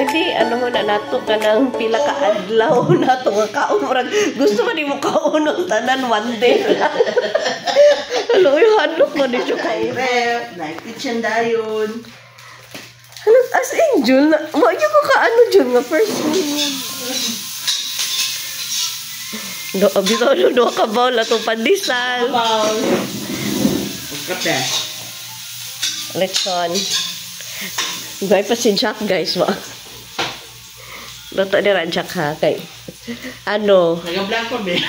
Pwede, ano mo na nato ka ng pila ka adlaw nato nga kaon. Gusto mo di mo kaunon tanan one day. Hello, yung hanok mo di siya kaon. Rep, na-kitchen dayon. Ano, as in, Jul, wag ko ka ano, Jul, nga first one. Bito, do ka ba, latong pandesal. Kapaw. Kape. Lechon. Gay pa si Jack, guys, ba? Luto ni Jack, ha? Kay, ano? Nag-black pa, be.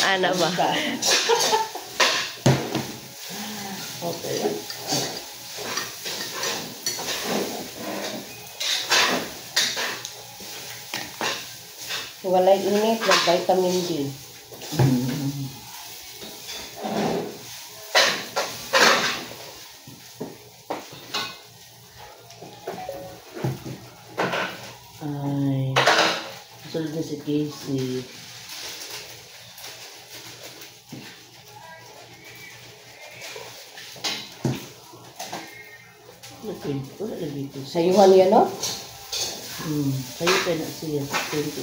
Ano ba? Okay. Walay init, nag-vitamin D. Ay, susunod na si Casey. Wala lagi ito. Sayuhan yan, no? Kayo tayo na siya. 28.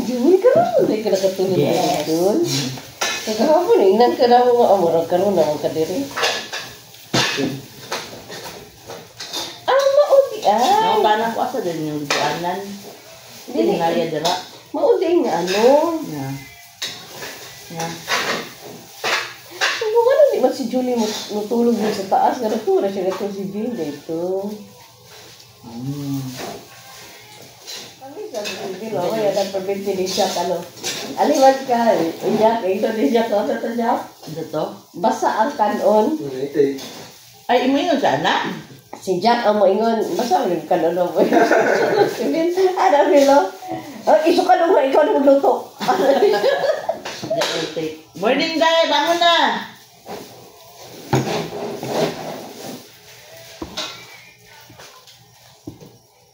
Juli ka rin. Hindi ka nakatulog na doon. Kagahapon, ingnan ka na mga amurag ka rin naman ka diri. Maudi ay. Paano ko asa din yung buanan? Hindi nga yan dira. Maudi nga ano. Yeah. Kung ano, di ba si Julie matulog mo sa taas? Garatura siya gato si Jill dito. Kami sabi si Jill, ako yan ang pabinti ni Jack, ano. Aliwag ka, Jack, ito ni Jack, ano to Jack? Ano to? Basa ang kanon. Ay, imuingon ka na? Si Jack ang moingon, basa ang kanon mo. Sabihin, ano Milo? Iso ka nung ikaw na magluto. Morning, guys! Bangon na!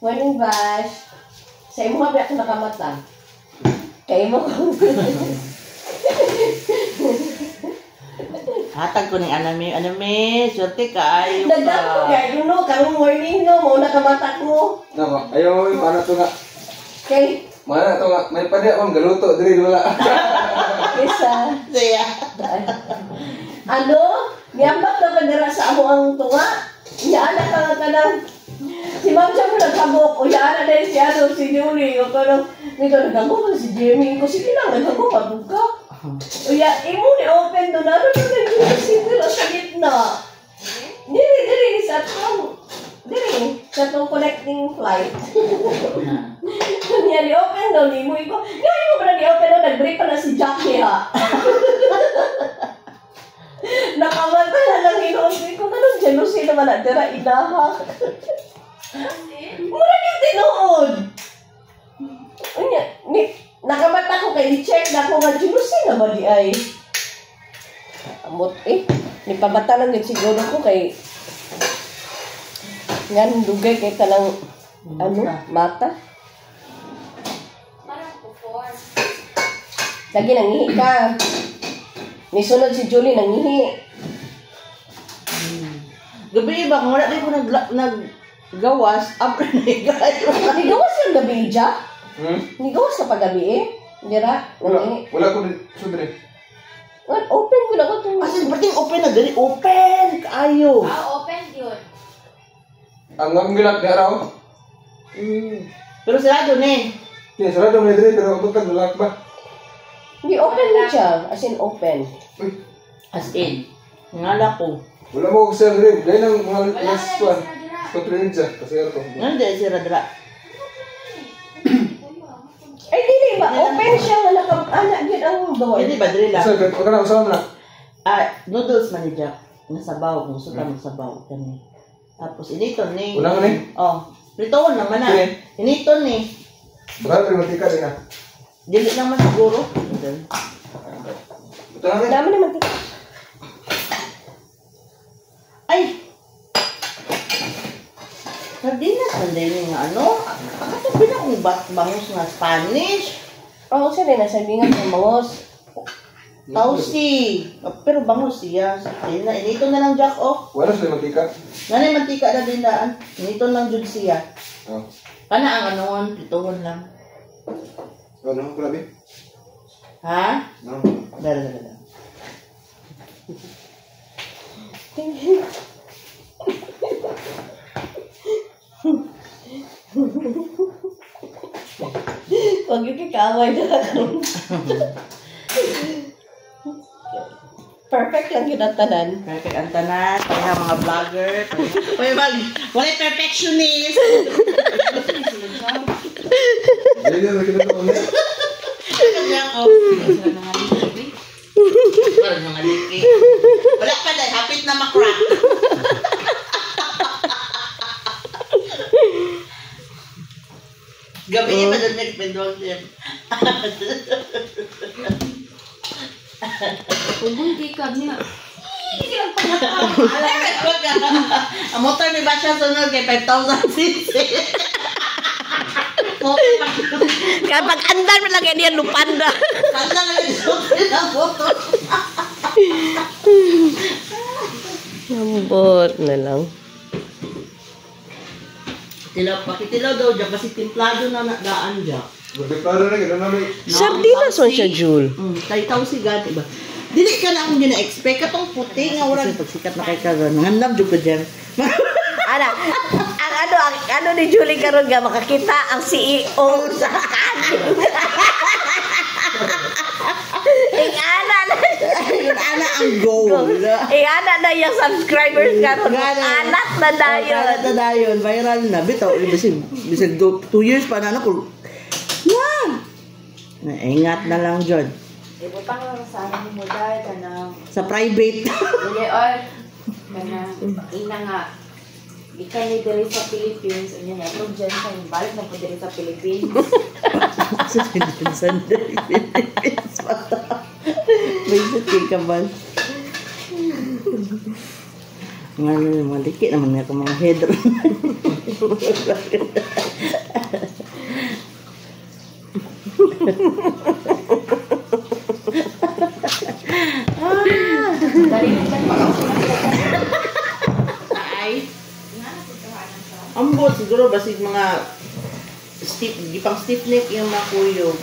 Morning, Bash. Sa imo nga ako nakamata. Kaya mo ko. Hatag ko ng anime. Swerte ka. Ayaw ka. Nagdang ko gaya no, karong morning no, mo nakamata ko. Nama, ayaw mo ano to nga. Kay, Mana to nga, may padi akong galuto diri wala. isa. Siya. Ano? Niyambak na kadira sa amo ang tunga. Iyaana ka nga kanang. Si Ma'am siya mo nagkabok. O iyaana na si ano, si Julie. O kanang, nito nagkabok si Jamie. Ko sige lang, nagkabok, mabuka. O ya, imo ni open doon. Ano na nag-single sa gitna? Dili, sa tong. Dili, sa tong connecting flight. Niya, ni-open daw ni mo. Ngayon mo ba na ni-open daw? Nag-break pa na si Jack niya. Nakamata na lang hinoon ko. Anong jealousy naman na dira inaha? Mura yung tinood. Nakamata ko kay i-check na ko nga jealousy naman di ay. Amot nipabata lang yun siguro ko kay ngan dugay kay kanang ano, mata. Lagi nangihi ka. Nisunod si Julie nangihi. Gabi ba, kung wala din ko naggawas, after naggawas. Nigawas yung gabi, Jack? Nigawas ka pa gabi eh? Dira? Wala ko sudre. Open ko na ko ito. As in, bating open na gani. Open! Kaayo. Open yun. Ang ngilak di araw. Pero sarado na eh. Kaya sarado mo diri pero butang wala ba. Hindi, open mo siya. As in, open. Uy, As in, ngala ko. wala mo ko sa diri. Dahil ang mga last one. Kontrensya kasi ako. Nanda si Radra. Ay, dili ba? Open siya nga nakam-anak yun ang door. Hindi ba, dili lang. So, wag ka na usama na. Noodles man ni Jack. Nasabaw, kung gusto ka magsabaw. Kani. Tapos, initon ni. Wala nga ni. Oh, pritoon naman na. Sige. Initon ni. Wala rin matika din na. Dili naman siguro. Ito na rin. Dami naman tika. Ay! Sardinas, nanday niya nga ano? Ito Pwede akong bangus nga Spanish. Oo, siya rin nasabi nga ng mangos. Tausi. Pero bangus siya. Inito na lang Jack, oh. Wala sila mantika. Nanay mantika na din daan. Inito lang jud siya. Oh. Kana ang anoon, pituhon lang. Ano, grabe? Ha? No. Dala. Huwag yung kikaway na ako. Perfect lang yun ang tanan. Perfect ang tanan. Kaya mga vlogger. Walay perfectionist. Hindi na nakita ko ulit. Kasi ako. Wala mga liki. Wala pa dahil. Hapit na makrack. Gabi niya pa doon nagpindol siya. Ubunti ka niya. Ang motor ni Basha sunod kay 5,000cc. Kapag andan mo lang yan yan lupanda. Kanda na yung sunod ng motor. Lambot na lang. Pakitilaw daw dyan kasi timplado na daan dyan. Magdeklaro na, gano'n namin. Sardinas mo siya, Jul. Tayo si God, diba? Dili ka na akong gina-expect. Katong puti nga orang. Pagsikat na kay karon. Ngandam dyan ko dyan. Ano ni Julie karon nga makakita ang CEO sa Ana ang goal. ana na yung subscribers karon. Anak na dayon. Anak na dayon. Viral na. Bitaw. Bisag 2 years pa na ako. Yan. Ingat na lang dyan. Ibutang lang sa amin mo dahil ka na. Sa private. Dili, oy. Kana, ina nga. Ika ni dali sa Philippines. Ano niya, ito dyan sa balik na po dali sa Philippines. Sa Philippines pata. Basic kay kabal. Mga maliki naman niya kung mga header. Ay. Ambot siguro basig mga stiff, gipang stiff neck yung mga kuyog.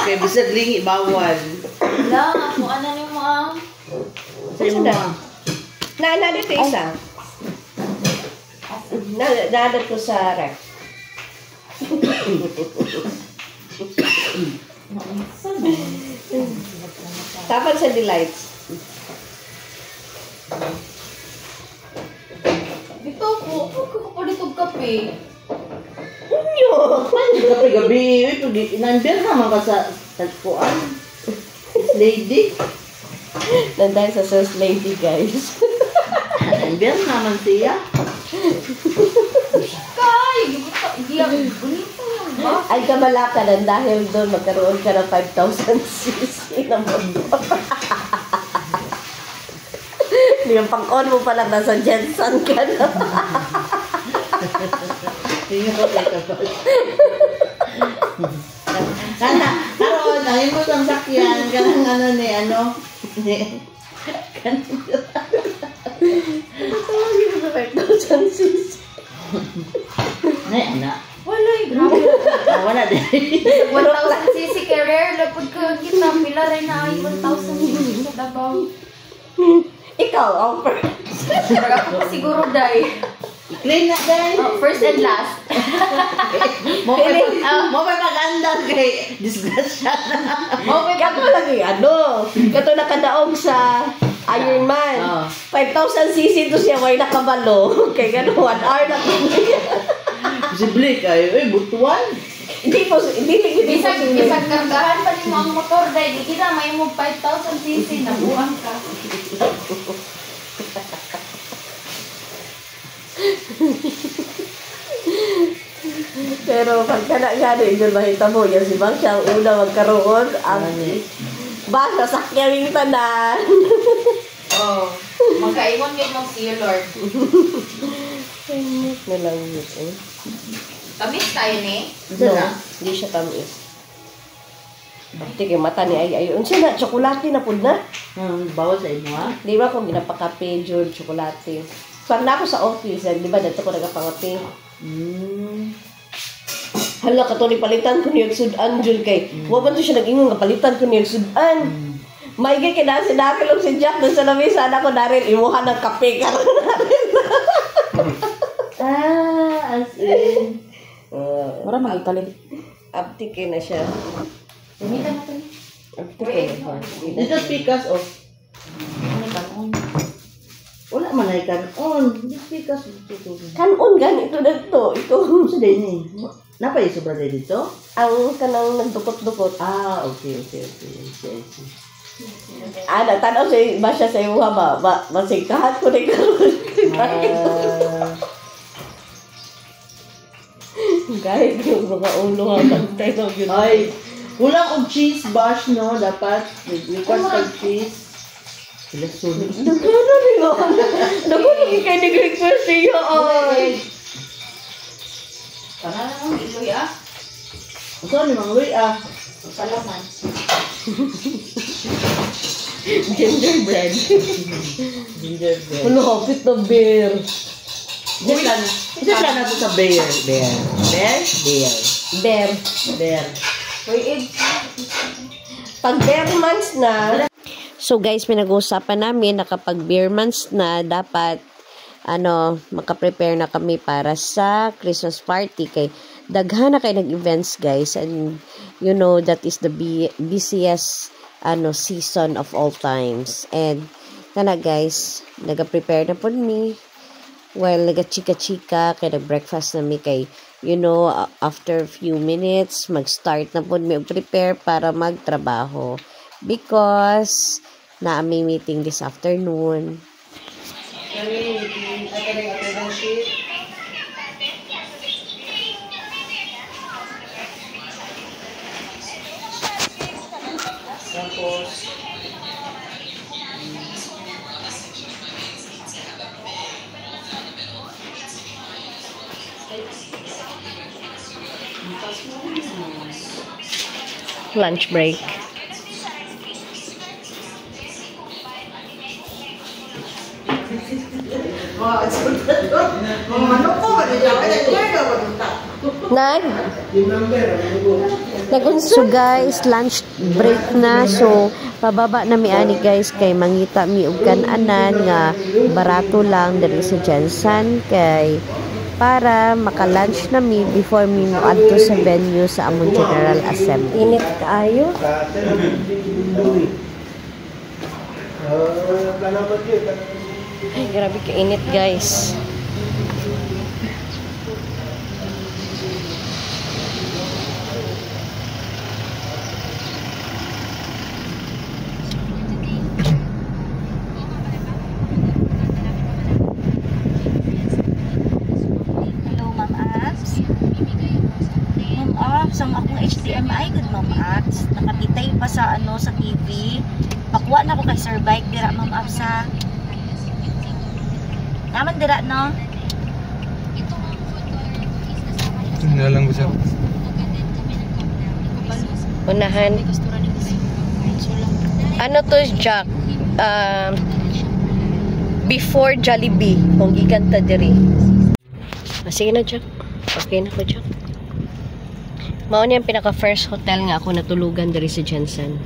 Kaya bisag lingi bawal. Wala, ako ano ni mo ang. Sa imo mga Na dito isa. Nadat ko sa ref. Tapos sa delights. Dito po, huwag ko pa dito kape. Unyo! gabi-gabi, nandiyan naman ka sa tagpuan. Lady. Nanday sa first lady, guys. Nandiyan naman siya. Kay, hindi ako bonito yung ba? Ay kamala ka lang dahil doon magkaroon ka ng 5,000cc na motor. Yung pang-on mo pa lang nasa Jensen ka na. Tingnan ko kay kapal. Karoon, nangimot ang sakyan. Kanang ano ni, ano. Tawagin mo sa 5,000cc. Anak. Wala, grabe. Wala din. 1,000cc carrier, lapod ko kita, pila rin na ay 1,000cc sa Davao. Ikaw, ang first. Pero ako pa siguro, day. I-clean na din. Oh, first and last. Mo pa mag-andar kay disgrasya na. Kato lagi, ano? Kato nakadaog sa Ironman. Oh. 5,000cc to siya, may nakabalo. Kaya gano'n, 1 hour na to. Posible kayo, butuan. Hindi Bisag kargahan pa ni mo ang motor, day. Di kita may mo 5,000cc na buang ka. Pero pagka nga rin, yun mahita mo, yan si Bang siya ang una magkaroon, ang baka sakyawing tanan. Oh, magkaiwan yun ng see you, Lord. Na lang yun eh. Tamis tayo ni. Unsa na? Hindi siya tamis. Bakit yung mata ni ay unsa na tsokolate na pud na. Bawal sa imo ha? Di ba kung ginapakape jud tsokolate. Pag na ako sa office, di ba dito ko nagapangape. Hala ka to ni palitan ko niyang sudan jud kay. Wa ba to siya nag-ingon nga palitan ko niyang sudan. May kay kinasi dakilog si Jack dun sa lamesa na ko Daryl imuha ng kape ka As in. Mura magikalim. Aptike na siya. Gamitan natin. Aptike na siya. Dito speakers off. Ano kanon? Wala man ay kanon. Dito speakers dito. Kanon ganito na to. Ito. Sa din ni. Napay sobra dito? Ang kanang nagdukot-dukot. Okay. Tanaw siya ba siya sa imuha ba? Masingkahat ko na karon. Kahit yung mga ulo nga bantay na yun. Ay, kulang og cheese bash no dapat. Request og cheese. Sila sunod. Nagano nila. Nagano kay nag-request niya. Ay. Kana na ang iloy ah. Usa ni Mang Luy Salaman. Gingerbread. Gingerbread. Ano, hapit na beer. Ito lang na sa bear. Bear. Pag beer months na, so guys, pinag-uusapan namin na kapag beer months na, dapat makaprepare na kami para sa Christmas party kay daghan na kay nag-events guys, and you know that is the busiest season of all times. And kana guys, naga-prepare na pud mi. Well, naga-chika-chika kay nag-breakfast na mi kay after a few minutes mag-start na pud mi og prepare para magtrabaho because na may meeting this afternoon. Tapos Lunch break. So guys, lunch break na. So pababa na mi ani guys kay mangita mi og kan-anan nga barato lang diri sa Jensen kay para maka-lunch na mi before mi moadto sa venue sa among General Assembly. Init kaayo. Ay, grabe ka init guys. Ang akong HDMI good Ma'am Abs. Nakabitay pa sa sa TV. Pakuha na ko kay Sir Bike dira Ma'am Abs ha. Naman dira no. Tingnan lang ko siya. Unahan. Ano to, Jack? Before Jollibee, kung gikan ta diri. Sige na, Jack. Okay na ko, Jack. Mao niya ang pinaka-first hotel nga ako natulugan diri sa Jensen.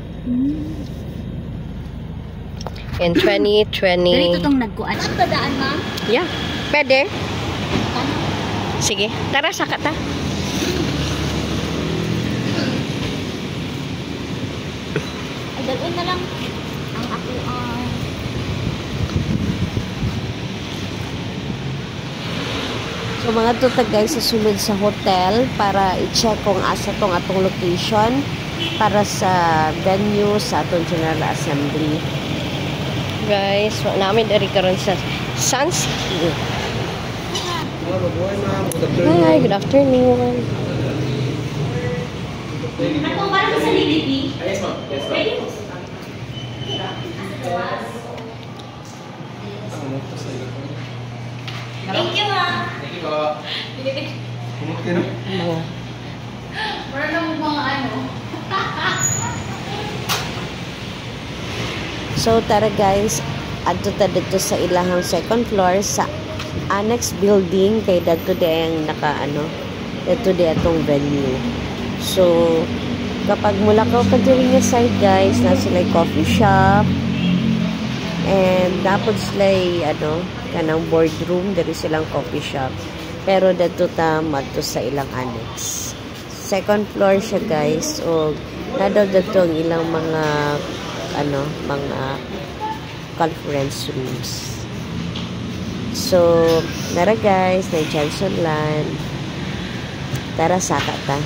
In 2020. Dito tong nagkuan. Ang padaan, ma'am? Yeah. Pwede. Sige. Tara, saka ta. Ay, dalawin na lang. Ang ako, So mga tutag guys, sasunod sa hotel para i-check kung asa tong atong location para sa venue sa atong General Assembly. Guys, namin dari karon sa Sunski. Hi, good afternoon. Ako, parang sa Lilipi? Yes, ma'am. Yes, ma'am. Thank you, ma'am. Thank you po. Okay no? Mga. Wala na mo mga ano. So tara guys, adto ta dito sa ilahang second floor sa annex building kay dagto ang dito atong venue. So kapag mula ka diri nga side guys, na sila coffee shop and dapat sila kanang boardroom, diri silang coffee shop. Pero dito ta madto sa ilang annex. Second floor siya guys, o nadaw dito ang ilang mga mga conference rooms. So, nara guys, na Johnson Land. Tara, saka ta.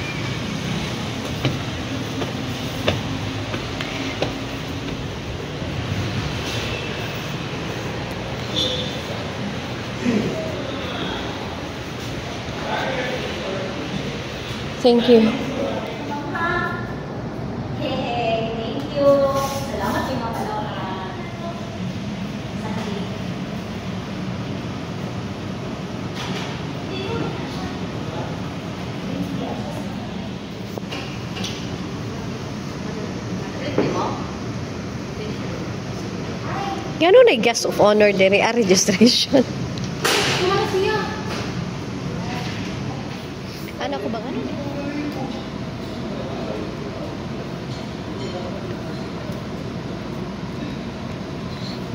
Thank you. Hey, thank you. Salamat yung mga palawaran. Gano'n na guest of honor diri a registration. Ano ko ba ganun?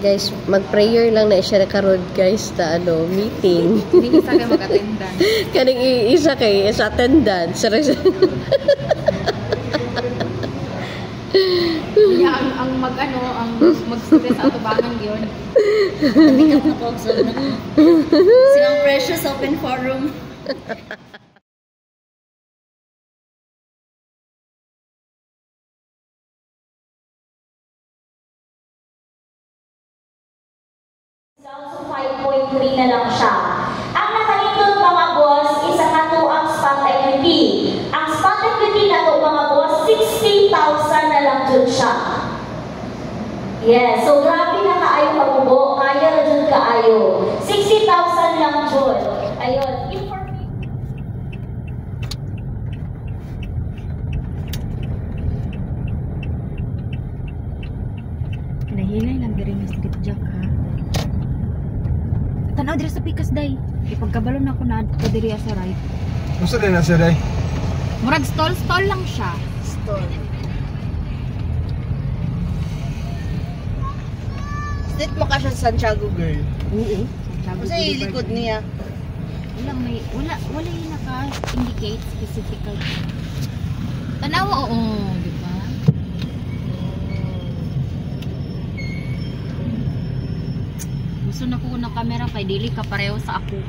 Guys, mag-prayer lang na siya karon guys ta meeting. Hindi isa kayo mag-attendance. Kaning isa kay sa attendance. Kaya ang mag-student sa atubangan yun. Hindi ka nakapagsabi na silang Precious Open Forum. Also 5.3 na lang siya. Ang nakalindot mga boss is ang katuang spot equity. Ang spot equity na to mga boss, 60,000 na lang dun siya. Yes, so grabe na kaayo kabubo, kaya na dun kaayo. 60,000 lang dun. Ayun, Nahilay lang diri ni Street Jack ha. Tanaw diri sa pikas day. Ipagkabalo na ko na adto diri sa right. Gusto din na siya day. Murag stall lang siya. State mo ka siya sa Santiago girl. Oo. Kasi likod niya. Wala yung naka-indicate specifically. Tanaw oo, di ba? Gusto na ko ng camera kay dili ka pareho sa ako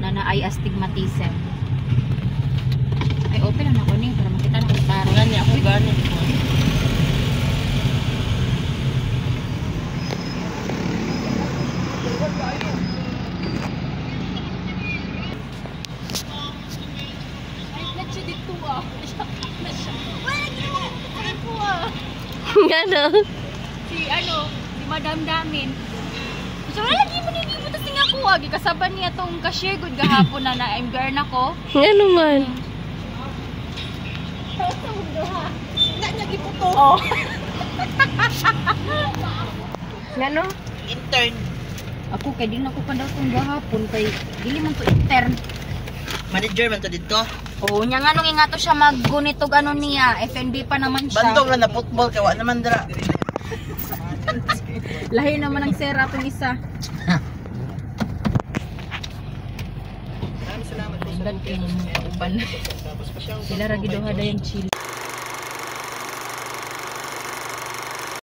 na ay astigmatism. Ay open na ako ni para makita na ko taro. Gani ako gani. Gano? Si Madam Damin. So wala lagi mo nini mo tas nga ko gikasaban niya tong cashier gud gahapon na MBR na ko. Gano man? Na nagiputo. Oh. Gano? Intern. Ako kay di na ko pa daw tong gahapon kay dili man to intern. Manager man to dito. Oo, nya nga nung ingato siya maggunitog niya, FNB pa naman siya. Bandog lang na football kay wa naman dira. Lahi naman ang sera tong isa. Maraming salamat po sa uban. Sila ra giduha dayon chili.